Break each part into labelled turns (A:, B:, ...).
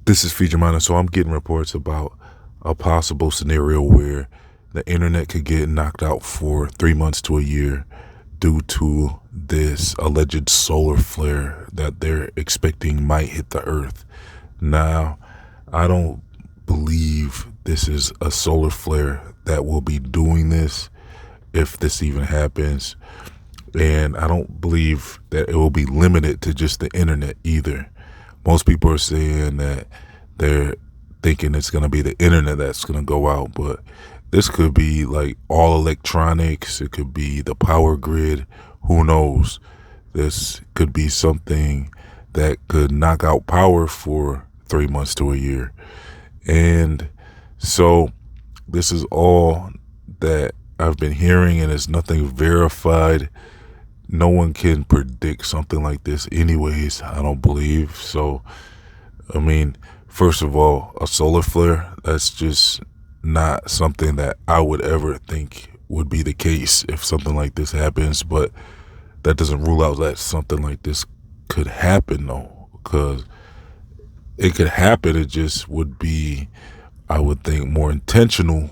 A: This is Feature Miner, so I'm getting reports about a possible scenario where the internet could get knocked out for 3 months to a year due to this alleged solar flare that they're expecting might hit the Earth. Now, I don't believe this is a solar flare that will be doing this, if this even happens. And I don't believe that it will be limited to just the internet either. Most people are saying that they're thinking it's going to be the internet that's going to go out, but this could be like all electronics. It could be the power grid. Who knows? This could be something that could knock out power for 3 months to a year. And so this is all that I've been hearing, and it's nothing verified. No one can predict something like this anyways, I don't believe. So, I mean, first of all, a solar flare, that's just not something that I would ever think would be the case if something like this happens. But that doesn't rule out that something like this could happen, though, because it could happen. It just would be, I would think, more intentional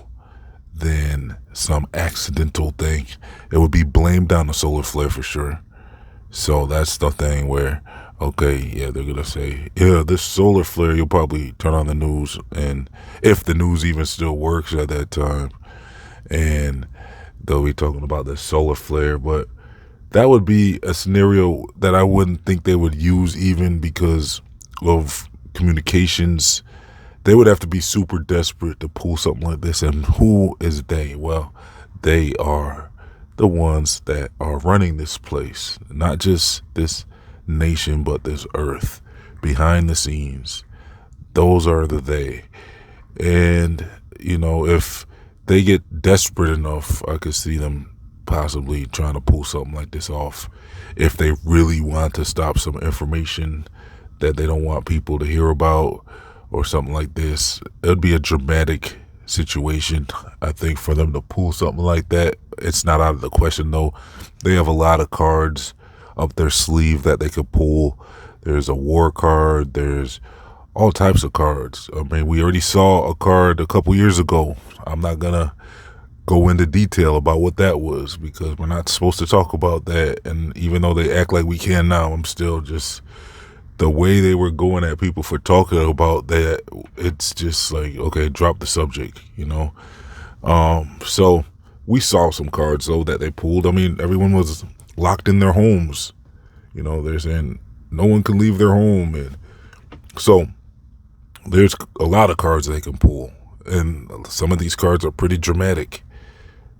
A: than some accidental thing. It would be blamed on the solar flare for sure. So that's the thing where, okay, yeah, they're going to say, yeah, this solar flare, you'll probably turn on the news, and if the news even still works at that time, and they'll be talking about this solar flare. But that would be a scenario that I wouldn't think they would use, even because of communications. They would have to be super desperate to pull something like this. And who is they? Well, they are the ones that are running this place, not just this nation, but this earth behind the scenes. Those are the they. And, if they get desperate enough, I could see them possibly trying to pull something like this off if they really want to stop some information that they don't want people to hear about, or something like this. It would be a dramatic situation, I think, for them to pull something like that. It's not out of the question, though. They have a lot of cards up their sleeve that they could pull. There's a war card. There's all types of cards. I mean, we already saw a card a couple years ago. I'm not going to go into detail about what that was, because we're not supposed to talk about that. And even though they act like we can now, I'm still just, the way they were going at people for talking about that, it's just like, okay, drop the subject, So we saw some cards, though, that they pulled. I mean, everyone was locked in their homes. They're saying no one can leave their home. And so there's a lot of cards they can pull. And some of these cards are pretty dramatic.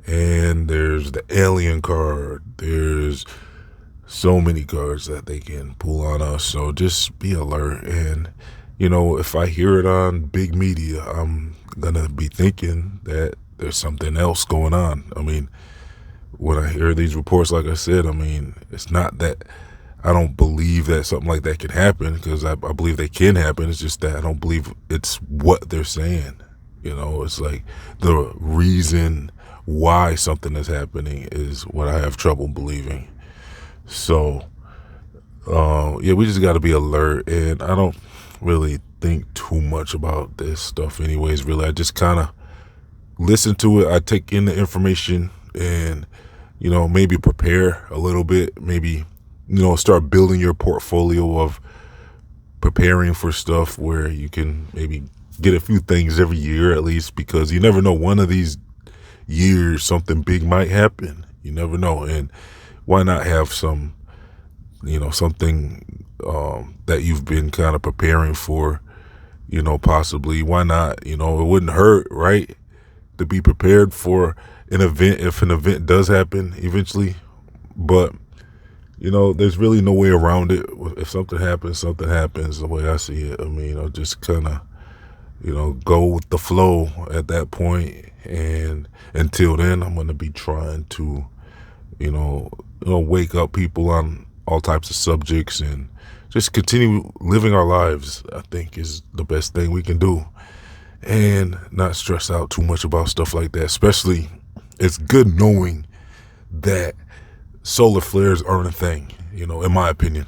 A: And there's the alien card. There's so many cards that they can pull on us. So just be alert. And, if I hear it on big media, I'm going to be thinking that there's something else going on. I mean, when I hear these reports, like I said, I mean, it's not that I don't believe that something like that can happen, because I believe they can happen. It's just that I don't believe it's what they're saying. It's like the reason why something is happening is what I have trouble believing. So, we just got to be alert. And I don't really think too much about this stuff anyways, really. I just kind of listen to it. I take in the information and, maybe prepare a little bit. Maybe, start building your portfolio of preparing for stuff where you can maybe get a few things every year at least, because you never know, one of these years something big might happen. You never know. And why not have some, something that you've been kind of preparing for, possibly. Why not? It wouldn't hurt, right, to be prepared for an event, if an event does happen eventually. But, there's really no way around it. If something happens, the way I see it. I mean, I'll just kind of, go with the flow at that point. And until then, I'm going to be trying to, wake up people on all types of subjects and just continue living our lives, I think, is the best thing we can do. And not stress out too much about stuff like that. Especially, it's good knowing that solar flares aren't a thing, in my opinion.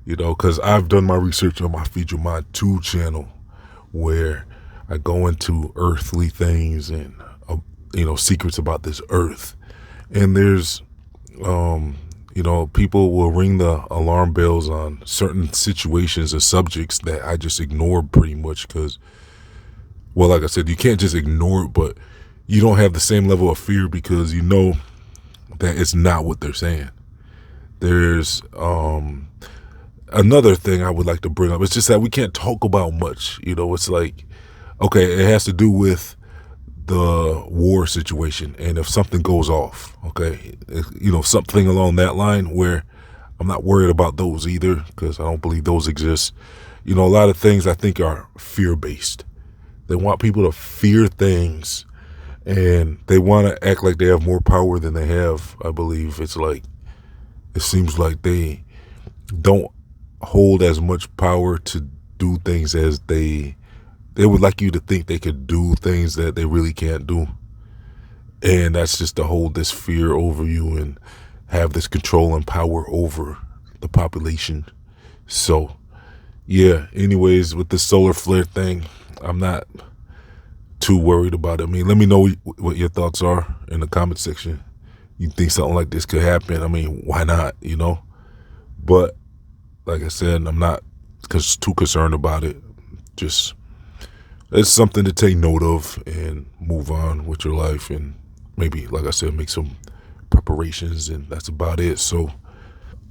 A: Because I've done my research on my Feature Mod 2 channel. where I go into earthly things and, secrets about this earth. And there's, people will ring the alarm bells on certain situations and subjects that I just ignore pretty much because, well, like I said, you can't just ignore it, but you don't have the same level of fear because you know that it's not what they're saying. There's another thing I would like to bring up. It's just that we can't talk about much. It's like, okay, it has to do with the war situation. And if something goes off, okay, something along that line where I'm not worried about those either because I don't believe those exist. A lot of things I think are fear-based. They want people to fear things and they want to act like they have more power than they have. I believe it's like, it seems like they don't hold as much power to do things as they would like you to think they could do things that they really can't do. And that's just to hold this fear over you and have this control and power over the population. So, yeah, anyways, with the solar flare thing, I'm not too worried about it. I mean, let me know what your thoughts are in the comment section. You think something like this could happen? I mean, why not, But like I said, I'm not too concerned about it. Just, it's something to take note of and move on with your life and maybe, like I said, make some preparations, and that's about it. So,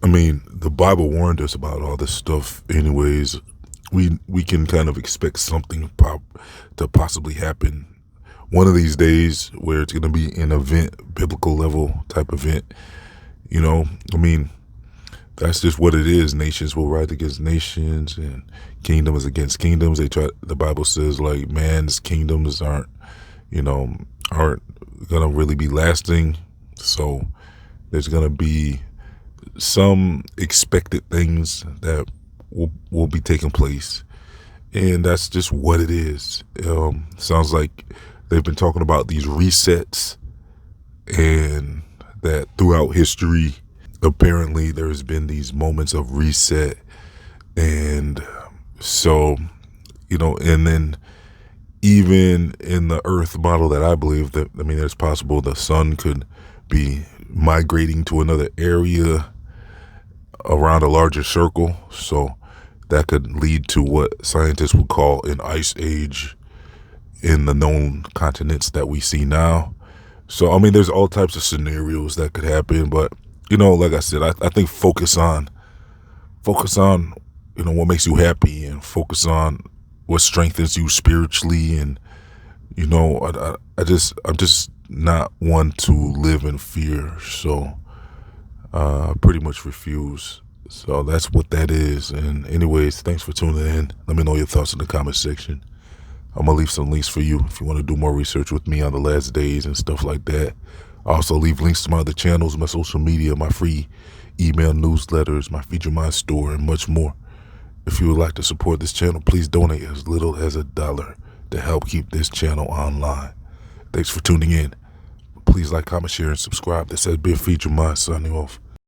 A: I mean, the Bible warned us about all this stuff anyways. We can kind of expect something to possibly happen one of these days where it's going to be an event, biblical level type event. I mean, that's just what it is. Nations will rise against nations and kingdoms against kingdoms. The Bible says like man's kingdoms aren't going to really be lasting. So there's going to be some expected things that will be taking place. And that's just what it is. Sounds like they've been talking about these resets and that throughout history, apparently there's been these moments of reset. And so, and then even in the earth model that I believe that, I mean, it's possible the sun could be migrating to another area around a larger circle. So that could lead to what scientists would call an ice age in the known continents that we see now. So, I mean, there's all types of scenarios that could happen. But, like I said, I think focus on, what makes you happy and focus on what strengthens you spiritually. And, I'm just not one to live in fear. So I pretty much refuse. So that's what that is. And anyways, thanks for tuning in. Let me know your thoughts in the comment section. I'm going to leave some links for you if you want to do more research with me on the last days and stuff like that. I also leave links to my other channels, my social media, my free email newsletters, my Feature My store, and much more. If you would like to support this channel, please donate as little as $1 to help keep this channel online. Thanks for tuning in. Please like, comment, share, and subscribe. This has been Feature My signing off.